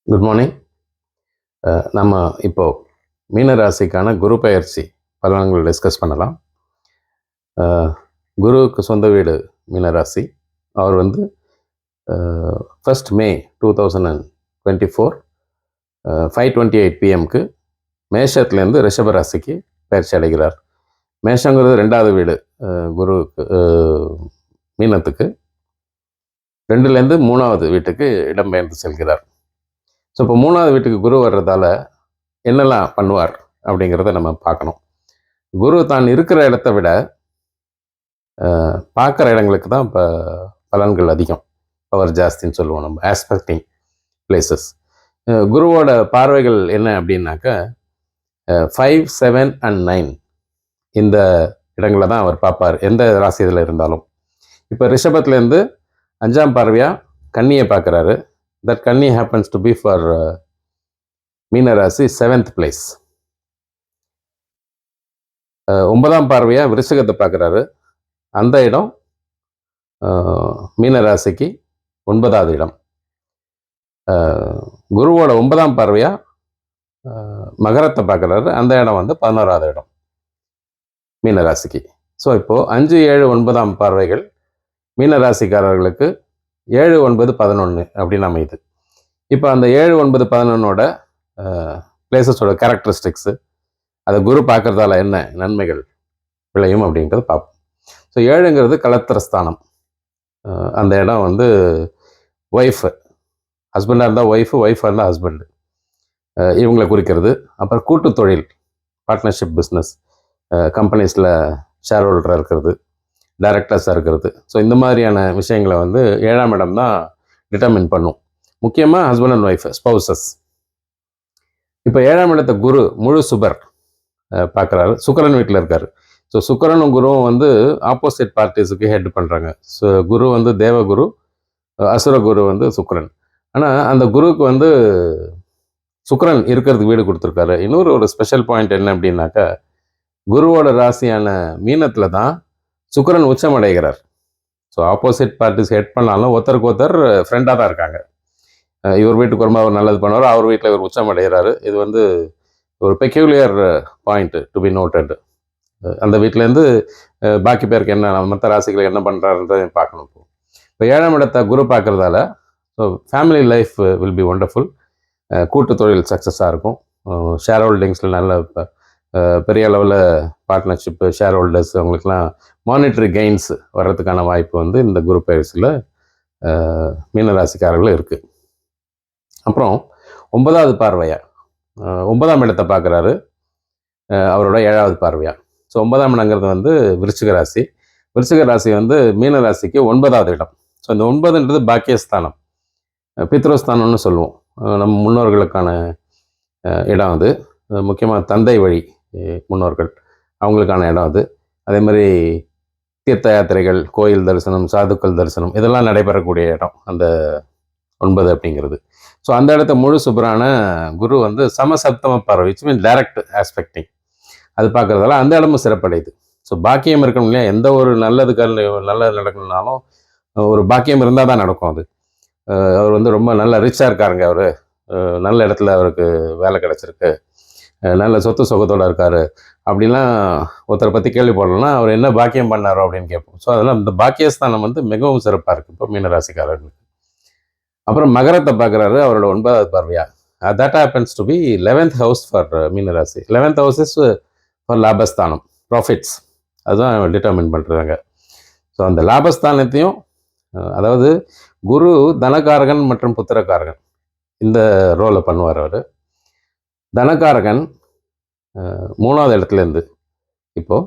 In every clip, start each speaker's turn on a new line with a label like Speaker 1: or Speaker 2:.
Speaker 1: Good morning. நம்ம இப்போ மீன ராசிக்கான குரு பெயர்ச்சி பலன்கள் டிஸ்கஸ் பண்ணலாம். குருவுக்கு சொந்த வீடு மீனராசி. அவர் வந்து 1st May 2024 5:28 PM மேஷத்துலேருந்து ரிஷப ராசிக்கு பயிற்சி அடைகிறார். மேஷங்கிறது 2வது வீடு குருவுக்கு, மீனத்துக்கு 2லேருந்து 3வது வீட்டுக்கு இடம்பெயர்ந்து செல்கிறார். ஸோ இப்போ 3வது வீட்டுக்கு குரு வர்றதால என்னெல்லாம் பண்ணுவார் அப்படிங்கிறத நம்ம பார்க்கணும். குரு தான் இருக்கிற இடத்த விட பார்க்குற இடங்களுக்கு தான் இப்போ பலன்கள் அதிகம், பவர் ஜாஸ்தின்னு சொல்லுவோம் நம்ம, ஆஸ்பெக்டிங் பிளேசஸ். குருவோட பார்வைகள் என்ன அப்படின்னாக்கா 5, 7 and 9 இந்த இடங்களை தான் அவர் பார்ப்பார், எந்த ராசி இதில் இருந்தாலும். இப்போ ரிஷபத்துலேருந்து 5ஆம் பார்வையாக கன்னியை பார்க்குறாரு. தட் கன்னி ஹேப்பன்ஸ் டு பி ஃபார் மீனராசி 7th place. 9ஆம் பார்வையாக விருச்சிகத்தை பார்க்குறாரு. அந்த இடம் மீனராசிக்கு 9வது இடம். குருவோட 9ஆம் பார்வையாக மகரத்தை பார்க்குறாரு. அந்த இடம் வந்து 11வது இடம் மீனராசிக்கு. ஸோ இப்போது 5, 7, 9ஆம் பார்வைகள் மீனராசிக்காரர்களுக்கு 7, 9, 11 அப்படின்னு அமையுது. இப்போ அந்த 7, 9, 11ஓட பிளேசஸோட கேரக்டரிஸ்டிக்ஸு, அதை குரு பார்க்குறதால என்ன நன்மைகள் விளையும் அப்படிங்கிறது பார்ப்போம். ஸோ 7ங்கிறது கலத்திரஸ்தானம். அந்த இடம் வந்து ஒய்ஃபு, ஹஸ்பண்டாக இருந்தால் ஒய்ஃபு, ஒய்ஃபாக இருந்தால் ஹஸ்பண்டு, இவங்களை குறிக்கிறது. அப்புறம் கூட்டு தொழில், பார்ட்னர்ஷிப் பிஸ்னஸ், கம்பெனிஸில் ஷேர் ஹோல்டராக இருக்கிறது, டைரக்டர்ஸாக இருக்கிறது. ஸோ இந்த மாதிரியான விஷயங்களை வந்து 7ஆம் இடம் தான் டிட்டர்மின் பண்ணும். முக்கியமாக ஹஸ்பண்ட் அண்ட் ஒய்ஃப், ஸ்பௌசஸ். இப்போ 7ஆம் இடத்த குரு முழு சுபர் பார்க்குறாரு. சுக்கிரன் வீட்டில் இருக்கார். ஸோ சுக்கிரனும் குருவும் வந்து ஆப்போசிட் பார்ட்டிஸுக்கு ஹெட் பண்ணுறாங்க. ஸோ குரு வந்து தேவகுரு, அசுர குரு வந்து சுக்கிரன். ஆனால் அந்த குருவுக்கு வந்து சுக்கிரன் இருக்கிறதுக்கு வீடு கொடுத்துருக்காரு. இன்னொரு ஒரு ஸ்பெஷல் பாயிண்ட் என்ன அப்படின்னாக்கா, குருவோட ராசியான மீனத்தில் தான் சுக்கிரன் உச்சம் அடைகிறார். ஸோ ஆப்போசிட் பார்ட்டிஸ் ஹெட் பண்ணாலும் ஒருத்தருக்கு ஒருத்தர் ஃப்ரெண்டாக தான் இருக்காங்க. இவர் வீட்டுக்கு வரும்போது அவர் நல்லது பண்ணுவார், அவர் வீட்டில் இவர் உச்சம் அடைகிறாரு. இது வந்து ஒரு peculiar point to be noted. அந்த வீட்டிலேருந்து பாக்கி பேருக்கு என்ன, மற்ற ராசிகளுக்கு என்ன பண்ணுறாருன்றதை பார்க்கணும். இப்போ 7ஆம் இடத்தை குரு பார்க்குறதால so family life will be wonderful. கூட்டு தொழில் சக்ஸஸாக இருக்கும். ஷேர் ஹோல்டிங்ஸில் நல்ல பெரிய அளவில் பார்ட்னர்ஷிப்பு, ஷேர் ஹோல்டர்ஸ், அவங்களுக்குலாம் மானிட்டரி கெயின்ஸ் வர்றதுக்கான வாய்ப்பு வந்து இந்த குரு பயிற்சியில் மீனராசிக்காரர்கள் இருக்குது. அப்புறம் 9வது பார்வையாக 9ஆம் இடத்தை பார்க்குறாரு, அவரோட 7வது பார்வையாக. ஸோ 9ஆம் இடங்கிறது வந்து விருச்சிக ராசி. விருச்சிக ராசி வந்து மீனராசிக்கு 9வது இடம். ஸோ இந்த 9ன்றது பாக்கியஸ்தானம், பித்ருஸ்தானம்னு சொல்லுவோம். நம்ம முன்னோர்களுக்கான இடம் அது. முக்கியமாக தந்தை வழி முன்னோர்கள், அவங்களுக்கான இடம் அது. அதே மாதிரி தீர்த்த யாத்திரைகள், கோயில் தரிசனம், சாதுக்கள் தரிசனம், இதெல்லாம் நடைபெறக்கூடிய இடம் அந்த 9 அப்படிங்கிறது. ஸோ அந்த இடத்த முழு சுபரான குரு வந்து சமசப்தம பார்வை, விச் மீன் டைரக்ட் ஆஸ்பெக்டிங், அது பார்க்குறதால அந்த இடமும் சிறப்படையுது. ஸோ பாக்கியம் இருக்கணும் இல்லையா, எந்த ஒரு நல்லது நடக்கணும்னாலும் ஒரு பாக்கியம் இருந்தால் தான் நடக்கும் அது. அவர் வந்து ரொம்ப நல்ல ரிச்சாக இருக்காருங்க, அவர் நல்ல இடத்துல அவருக்கு வேலை கிடச்சிருக்கு, நல்ல சொத்து சுகத்தோடு இருக்கார் அப்படின்லாம் ஒருத்தரை பற்றி கேள்வி போடலன்னா அவர் என்ன பாக்கியம் பண்ணாரோ அப்படின்னு கேட்போம். ஸோ அதெல்லாம் இந்த பாக்கியஸ்தானம் வந்து மிகவும் சிறப்பாக இருக்குது இப்போ மீனராசிக்காரர்களுக்கு. அப்புறம் மகரத்தை பார்க்குறாரு, அவரோட 9வது பார்வையாக. That happens to be 11th house for மீனராசி. 11th house இஸ் ஃபார் லாபஸ்தானம், ப்ராஃபிட்ஸ், அதுதான் டிட்டர்மின் பண்ணுறாங்க. ஸோ அந்த லாபஸ்தானத்தையும், அதாவது குரு தனகாரகன் மற்றும் புத்திரக்காரகன் இந்த ரோலை பண்ணுவார் அவர். தனகாரகன் 3வது இடத்துலேருந்து இப்போது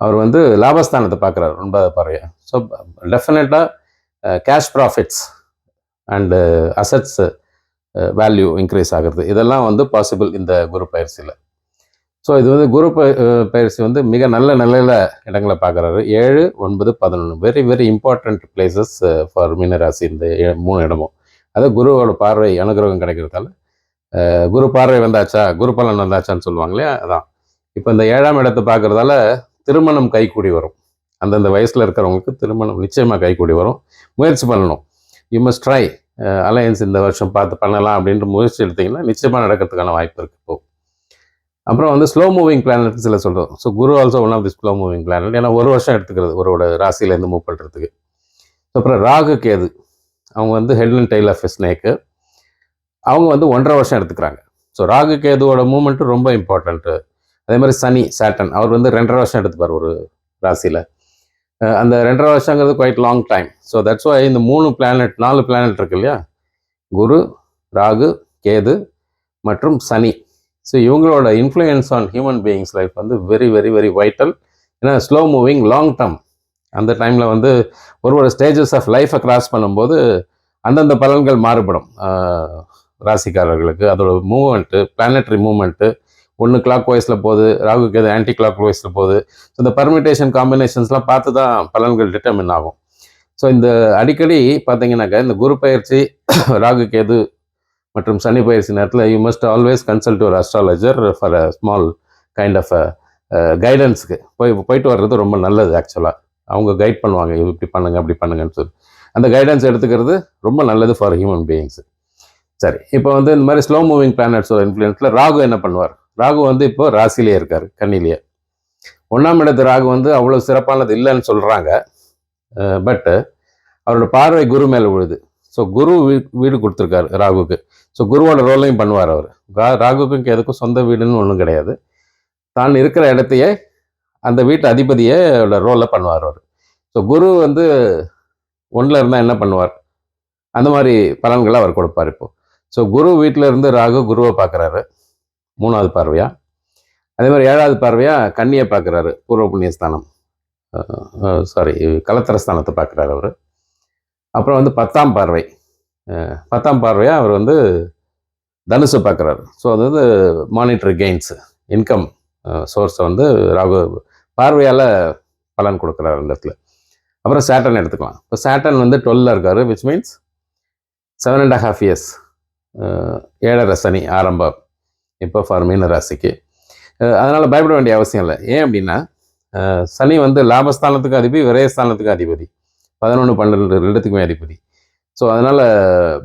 Speaker 1: அவர் வந்து லாபஸ்தானத்தை பார்க்குறாரு 9வது பார்வையாக. ஸோ டெஃபினட்டாக cash profits and assets value increase ஆகிறது, இதெல்லாம் வந்து பாசிபிள் இந்த குரு பயிற்சியில். ஸோ இது வந்து குரு பயிற்சி வந்து மிக நல்ல நிலையில் இடங்களை பார்க்குறாரு. 7, 9, 11 very very important places for மீனராசி. இந்த 3 இடமும் அது குருவோட பார்வை அனுகிரகம் கிடைக்கிறதால, குரு பார்வை வந்தாச்சா, குரு பலன் வந்தாச்சான்னு சொல்லுவாங்களே, அதான். இப்போ இந்த 7ஆம் இடத்தை பார்க்குறதால திருமணம் கைக்கூடி வரும். அந்தந்த வயசில் இருக்கிறவங்களுக்கு திருமணம் நிச்சயமாக கைக்கூடி வரும். முயற்சி பண்ணணும். You must try. அலையன்ஸ் இந்த வருஷம் பார்த்து பண்ணலாம் அப்படின்ற முயற்சி எடுத்திங்கன்னா நிச்சயமாக நடக்கிறதுக்கான வாய்ப்பு இருக்குது இப்போது. அப்புறம் வந்து ஸ்லோ மூவிங் பிளானட் சில சொல்கிறோம். So Guru also one of the slow moving planet. ஏன்னா ஒரு வருஷம் எடுத்துக்கிறது ஒருவோட ராசியிலேருந்து மூவ் பண்ணுறதுக்கு. அப்புறம் ராகு கேது அவங்க வந்து head and tail of snake. அவங்க வந்து 1.5 வருஷம் எடுத்துக்கிறாங்க. ஸோ ராகு கேதுவோட மூமெண்ட்டு ரொம்ப இம்பார்ட்டண்ட்டு. அதே மாதிரி சனி சேட்டன் அவர் வந்து 2.5 வருஷம் எடுத்துப்பார் ஒரு ராசியில். அந்த 2.5 வருஷங்கிறது quite long time. So that's why இந்த 4 பிளானட் இருக்கு இல்லையா, குரு, ராகு, கேது மற்றும் சனி. ஸோ இவங்களோட influence on human beings life வந்து வெரி வெரி வெரி வைட்டல். ஏன்னா ஸ்லோ மூவிங் லாங் டேர்ம். அந்த டைமில் வந்து ஒரு ஸ்டேஜஸ் ஆஃப் லைஃப்பை கிராஸ் பண்ணும்போது அந்தந்த பலன்கள் மாறுபடும் ராசிக்காரர்களுக்கு. அதோட மூவ்மெண்ட்டு, பிளானட்ரி மூவ்மெண்ட்டு ஒன்று கிளாக் வைஸில் போகுது, ராகுக்கு அது ஆன்டி கிளாக் வைஸில் போகுது. ஸோ இந்த பர்மிட்டேஷன் காம்பினேஷன்ஸ்லாம் பார்த்து தான் பலன்கள் டிட்டர்மின் ஆகும். ஸோ இந்த அடிக்கடி பார்த்தீங்கன்னாக்கா இந்த குரு பயிற்சி, ராகு கேது மற்றும் சனி பயிற்சி நேரத்தில் you must always consult your astrologer for a small kind of கைடன்ஸுக்கு போயிட்டு வர்றது ரொம்ப நல்லது. ஆக்சுவலாக அவங்க கைட் பண்ணுவாங்க, இப்படி பண்ணுங்க அப்படி பண்ணுங்கன்னு சொல்லி. அந்த கைடன்ஸ் எடுத்துக்கிறது ரொம்ப நல்லது ஃபார் ஹியூமன் பீயிங்ஸு. சரி, இப்போ வந்து இந்த மாதிரி ஸ்லோ மூவிங் பிளானட்ஸோட இன்ஃப்ளூயன்ஸில் ராகு என்ன பண்ணுவார்? ராகு வந்து இப்போ ராசிலேயே இருக்கார், கன்னிலேயே. 1ஆம் இடத்து ராகு வந்து அவ்வளோ சிறப்பானது இல்லைன்னு சொல்கிறாங்க. பட்டு அவரோட பார்வை குரு மேலே விழுது. ஸோ குரு வீடு கொடுத்துருக்காரு ராகுக்கு. ஸோ குருவோட ரோலையும் பண்ணுவார் அவர். ராகுக்கும் எதுக்கும் சொந்த வீடுன்னு ஒன்றும் கிடையாது. தான் இருக்கிற இடத்தையே அந்த வீட்டு அதிபதியே ரோலை பண்ணுவார் அவர். ஸோ குரு வந்து 1ல் இருந்தால் என்ன பண்ணுவார், அந்த மாதிரி பலன்களை அவர் கொடுப்பார். இப்போ ஸோ குரு வீட்டில் இருந்து ராகு குருவை பார்க்குறாரு 3வது பார்வையாக. அதே மாதிரி 7வது பார்வையாக கன்னியை பார்க்குறாரு, பூர்வ புண்ணியஸ்தானம், கலத்திரஸ்தானத்தை பார்க்குறாரு அவர். அப்புறம் வந்து 10ஆம் பார்வையாக அவர் வந்து தனுசு பார்க்குறாரு. ஸோ அது வந்து மானிட்டரி கெயின்ஸு, இன்கம் சோர்ஸை வந்து ராகு பார்வையால் பலன் கொடுக்குறாரு அந்த இடத்துல. அப்புறம் சேட்டன் எடுத்துக்கலாம். இப்போ சேட்டன் வந்து 12ல் இருக்கார், விச் மீன்ஸ் 7.5 years 7.5 சனி ஆரம்பம் இப்போ ஃபார் மீன ராசிக்கு. அதனால் பயப்பட வேண்டிய அவசியம் இல்லை. ஏன் அப்படின்னா சனி வந்து லாபஸ்தானத்துக்கு அதிபதி, விரயஸ்தானத்துக்கு அதிபதி, 11, 12 ரெண்டுத்துக்குமே அதிபதி. ஸோ அதனால்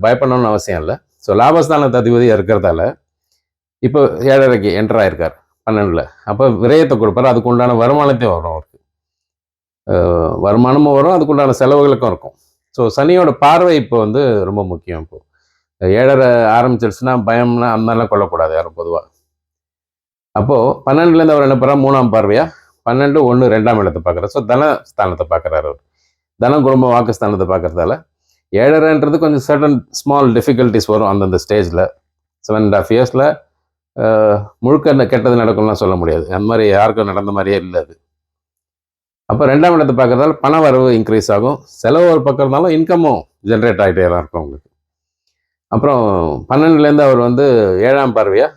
Speaker 1: பயப்படணும்னு அவசியம் இல்லை. ஸோ லாபஸ்தானத்து அதிபதி இருக்கிறதால இப்போ 7.5க்கு என்டர் ஆகிருக்கார் 12ல். அப்போ விரயத்தை கொடுப்பார், அதுக்கு உண்டான வருமானத்தையும் வரும் அவருக்கு. வருமானமும் வரும், அதுக்குண்டான செலவுகளுக்கும் இருக்கும். ஸோ சனியோட பார்வை இப்போ வந்து ரொம்ப முக்கியம். இப்போது 7.5 ஆரம்பிச்சிருச்சுன்னா பயம்னா அந்த மாதிரிலாம் கொள்ளக்கூடாது யாரும் பொதுவாக. அப்போது 12லேருந்து அவர் என்ன பண்ணுறார், 3ஆம் பார்வையாக 12, 1, 2ஆம் இடத்தை பார்க்குறாரு. ஸோ தனஸ்தானத்தை பார்க்குறாரு அவர். தனம், குடும்பம், வாக்குஸ்தானத்தை பார்க்குறதால 7.5ன்றது கொஞ்சம் சர்டன் ஸ்மால் டிஃபிகல்ட்டிஸ் வரும் அந்தந்த ஸ்டேஜில். 7.5 yearsல முழுக்க கெட்டது நடக்கும்லாம் சொல்ல முடியாது. அந்த மாதிரி யாருக்கும் நடந்த மாதிரியே இல்லை அது. அப்போ 2ஆம் இடத்தை பார்க்குறதால பண வரவு இன்க்ரீஸ் ஆகும், செலவு ஒரு பக்கம் இருந்தாலும் இன்கமும் ஜென்ரேட் ஆகிட்டே தான் இருக்கும் உங்களுக்கு. அப்புறம் 12லேருந்து அவர் வந்து 7ஆம் பார்வையாக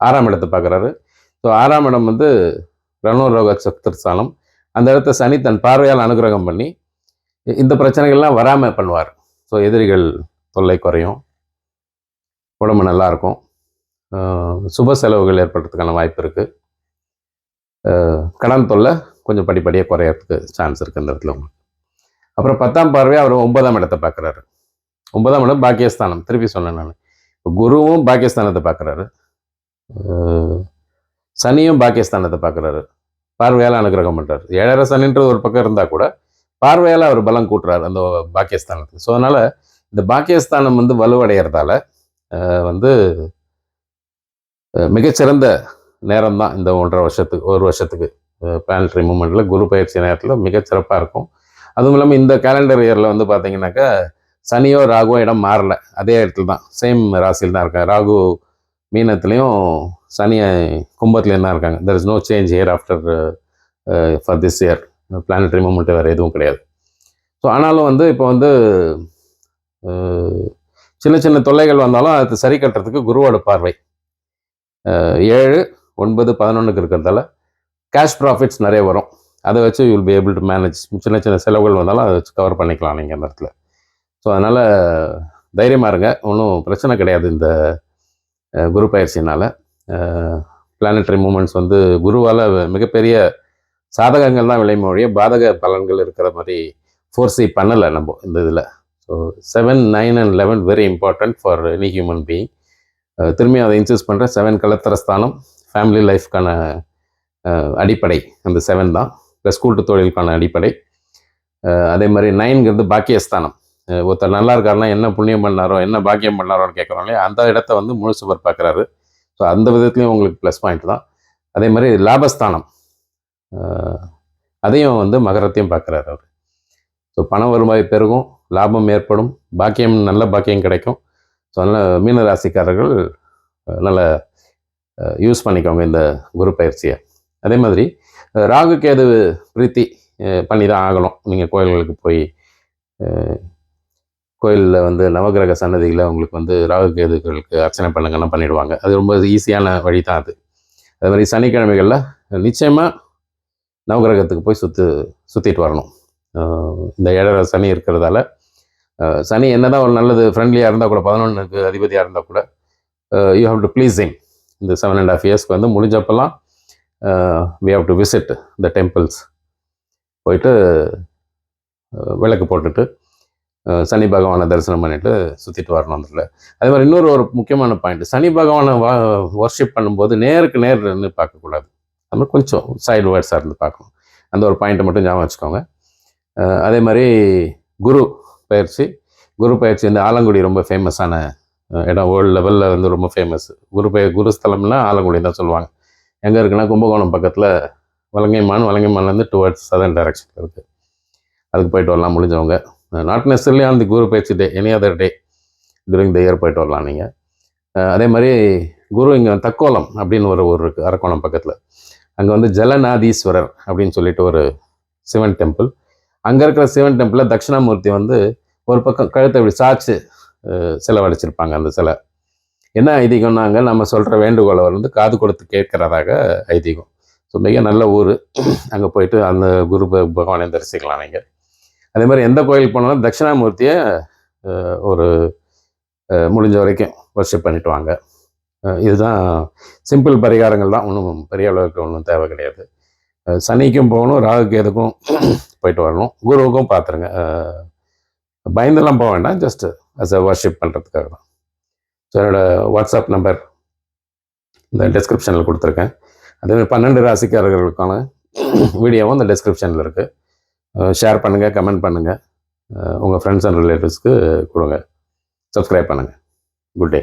Speaker 1: 6ஆம் இடத்தை பார்க்குறாரு. ஸோ 6ஆம் இடம் வந்து ரணோரோக சத்துர்ஸ்தானம். அந்த இடத்த சனி தன் பார்வையால் அனுகிரகம் பண்ணி இந்த பிரச்சனைகள்லாம் வராமல் பண்ணுவார். ஸோ எதிரிகள் தொல்லை குறையும், உடம்பு நல்லாயிருக்கும், சுப செலவுகள் ஏற்படுறதுக்கான வாய்ப்பு இருக்குது, கடன் தொல்லை கொஞ்சம் படிப்படியாக குறையறதுக்கு சான்ஸ் இருக்குது இந்த இடத்துல உங்களுக்கு. அப்புறம் 10ஆம் பார்வையாக அவர் 9ஆம் இடத்தை பார்க்குறாரு. 9ஆம் இடம் பாக்கியஸ்தானம். திருப்பி சொன்னேன் நான், இப்போ குருவும் பாக்கியஸ்தானத்தை பார்க்குறாரு, சனியும் பாக்கியஸ்தானத்தை பார்க்குறாரு, பார்வையால் அனுகிரகம் பண்ணுறாரு. 7.5 சனின்றது ஒரு பக்கம் இருந்தால் கூட பார்வையால் அவர் பலம் கூட்டுறாரு அந்த பாக்கியஸ்தானத்துக்கு. ஸோ அதனால் இந்த பாக்கியஸ்தானம் வந்து வலுவடைகிறதால வந்து மிகச்சிறந்த நேரம் தான் இந்த 1 வருஷத்துக்கு பிளானட்டரி மூமெண்ட்டில் குரு பயிற்சி நேரத்தில் மிகச்சிறப்பாக இருக்கும். அதுவும் இல்லாமல் இந்த கேலண்டர் இயரில் வந்து பார்த்தீங்கன்னாக்கா சனியோ ராகுவோ இடம் மாறலை, அதே இடத்துல தான், சேம் ராசியில் தான் இருக்காங்க. ராகு மீனத்துலேயும் சனி கும்பத்துலேயும் தான் இருக்காங்க. There is no change here after for this year. Planetary moment வேறு எதுவும் கிடையாது. ஸோ ஆனாலும் வந்து இப்போ வந்து சின்ன சின்ன தொல்லைகள் வந்தாலும் அது சரி கட்டுறதுக்கு குருவோட பார்வை 7, 9, 11க்கு இருக்கிறதால கேஷ் ப்ராஃபிட்ஸ் நிறைய வரும். அதை வச்சு you will be able to manage. சின்ன சின்ன செலவுகள் வந்தாலும் அதை வச்சு கவர் பண்ணிக்கலாம் நீங்கள் அந்த இடத்துல. ஸோ அதனால் தைரியமாக இருங்க, ஒன்றும் பிரச்சனை கிடையாது. இந்த குரு பயிற்சினால் பிளானட்டரி மூமெண்ட்ஸ் வந்து குருவால் மிகப்பெரிய சாதகங்கள் தான் விளைமொழிய பாதக பலன்கள் இருக்கிற மாதிரி ஃபோர்ஸை பண்ணலை நம்ம இந்த இதில். So 7, 9 and 11 very important for any human being. திரும்பி அதை இன்சிஸ்ட் பண்ணுற 7 கலத்திரஸ்தானம் ஃபேமிலி லைஃப்க்கான அடிப்படை அந்த 7 தான். ப்ளஸ் கூட்டு தொழிலுக்கான அடிப்படை. அதே மாதிரி 9ங்கிறது பாக்கியஸ்தானம். ஒருத்தர் நல்லா இருக்காருன்னா என்ன புண்ணியம் பண்ணாரோ என்ன பாக்கியம் பண்ணாரோன்னு கேட்குறோம் இல்லையா, அந்த இடத்த வந்து முழு சுவர் பார்க்குறாரு. ஸோ அந்த விதத்துலையும் உங்களுக்கு ப்ளஸ் பாயிண்ட் தான். அதே மாதிரி லாபஸ்தானம், அதையும் வந்து மகரத்தையும் பார்க்குறாரு அவர். ஸோ பண வருவாய் பெருகும், லாபம் ஏற்படும், பாக்கியம் நல்ல பாக்கியம் கிடைக்கும். ஸோ அதனால் மீன ராசிக்காரர்கள் நல்ல யூஸ் பண்ணிக்கோங்க இந்த குரு பயிற்சியை. அதே மாதிரி ராகு கேது பிரீத்தி பண்ணி தான் ஆகணும். நீங்கள் கோயில்களுக்கு போய் கோயிலில் வந்து நவகிரக சன்னதிகளை உங்களுக்கு வந்து ராகு கேதுகளுக்கு அர்ச்சனை பண்ணுங்கன்னா பண்ணிவிடுவாங்க. அது ரொம்ப ஈஸியான வழி தான் அது. அது மாதிரி சனிக்கிழமைகளில் நிச்சயமாக நவகிரகத்துக்கு போய் சுற்றிட்டு வரணும். இந்த 7 சனி இருக்கிறதால சனி என்ன தான் ஒரு நல்லது ஃப்ரெண்ட்லியாக இருந்தால் கூட, 11க்கு அதிபதியாக இருந்தால் கூட you have to please him. இந்த 7.5 இயர்ஸ்க்கு வந்து முடிஞ்சப்பெல்லாம் we have to visit the temples. போயிட்டு விளக்கு போட்டுட்டு சனி பகவானை தரிசனம் பண்ணிவிட்டு சுற்றிட்டு வரணும் அதில். அதே மாதிரி இன்னொரு முக்கியமான பாயிண்ட், சனி பகவானை வர்ஷிப் பண்ணும்போது நேருக்கு நேர் நின்று பார்க்கக்கூடாது. அது மாதிரி கொஞ்சம் சைடு வேர்ட்ஸாக இருந்து பார்க்கணும். அந்த ஒரு பாயிண்ட்டை மட்டும் ஞாபகம் வச்சுக்கோங்க. அதே மாதிரி குரு பயிற்சி வந்து ஆலங்குடி ரொம்ப ஃபேமஸான இடம். வேர்ல்டு லெவலில் வந்து ரொம்ப ஃபேமஸ். குருஸ்தலம்னா ஆலங்குடி தான் சொல்லுவாங்க. எங்கே இருக்குன்னா கும்பகோணம் பக்கத்தில் வலங்கைமான்லேருந்து டுவர்ட்ஸ் சதர்ன் டைரக்ஷனில் இருக்குது. அதுக்கு போயிட்டு வரலாம் முடிஞ்சவங்க. Not necessarily on the Guru பயிற்சி day, any other day during the year போயிட்டு வரலாம் நீங்கள். அதே மாதிரி குரு இங்கே தக்கோலம் அப்படின்னு ஒரு ஊர் இருக்குது அரக்கோணம் பக்கத்தில். அங்கே வந்து ஜலநாதீஸ்வரர் அப்படின்னு சொல்லிட்டு ஒரு சிவன் டெம்பிள். அங்கே இருக்கிற சிவன் டெம்பிளில் தட்சிணாமூர்த்தி வந்து ஒரு பக்கம் கழுத்தை இப்படி சாய்ச்சி சிலை வடிச்சிருப்பாங்க. அந்த சிலை என்ன ஐதீகம்னாங்க, நம்ம சொல்கிற வேண்டுகோளை வந்து காது கொடுத்து கேட்குறதாக ஐதீகம். ஸோ மிக நல்ல ஊர். அங்கே போயிட்டு அந்த குரு பகவானை தரிசிக்கலாம் நீங்கள். அதே மாதிரி எந்த கோயிலுக்கு போனாலும் தட்சிணாமூர்த்தியை ஒரு முடிஞ்ச வரைக்கும் வர்ஷிப் பண்ணிட்டு வாங்க. இதுதான் சிம்பிள் பரிகாரங்கள் தான், ஒன்றும் பெரிய அளவுக்கு ஒன்றும் தேவை கிடையாது. சனிக்கும் போகணும், ராகு கேதுக்கும் போயிட்டு வரணும், குருவுக்கும் பார்த்துருங்க. பயந்தெல்லாம் போக வேண்டாம், ஜஸ்ட் அஸ் அ வர்ஷிப் பண்ணுறதுக்காக தான். ஸோ என்னோடய வாட்ஸ்அப் நம்பர் இந்த டிஸ்கிரிப்ஷனில் கொடுத்துருக்கேன். அதேமாதிரி 12 ராசிக்காரர்களுக்கான வீடியோவும் இந்த டிஸ்கிரிப்ஷனில் இருக்குது. ஷேர் பண்ணுங்கள், கமெண்ட் பண்ணுங்கள், உங்கள் ஃப்ரெண்ட்ஸ் அண்ட் ரிலேட்டிவ்ஸ்க்கு கொடுங்க, சப்ஸ்கிரைப் பண்ணுங்கள். Good day.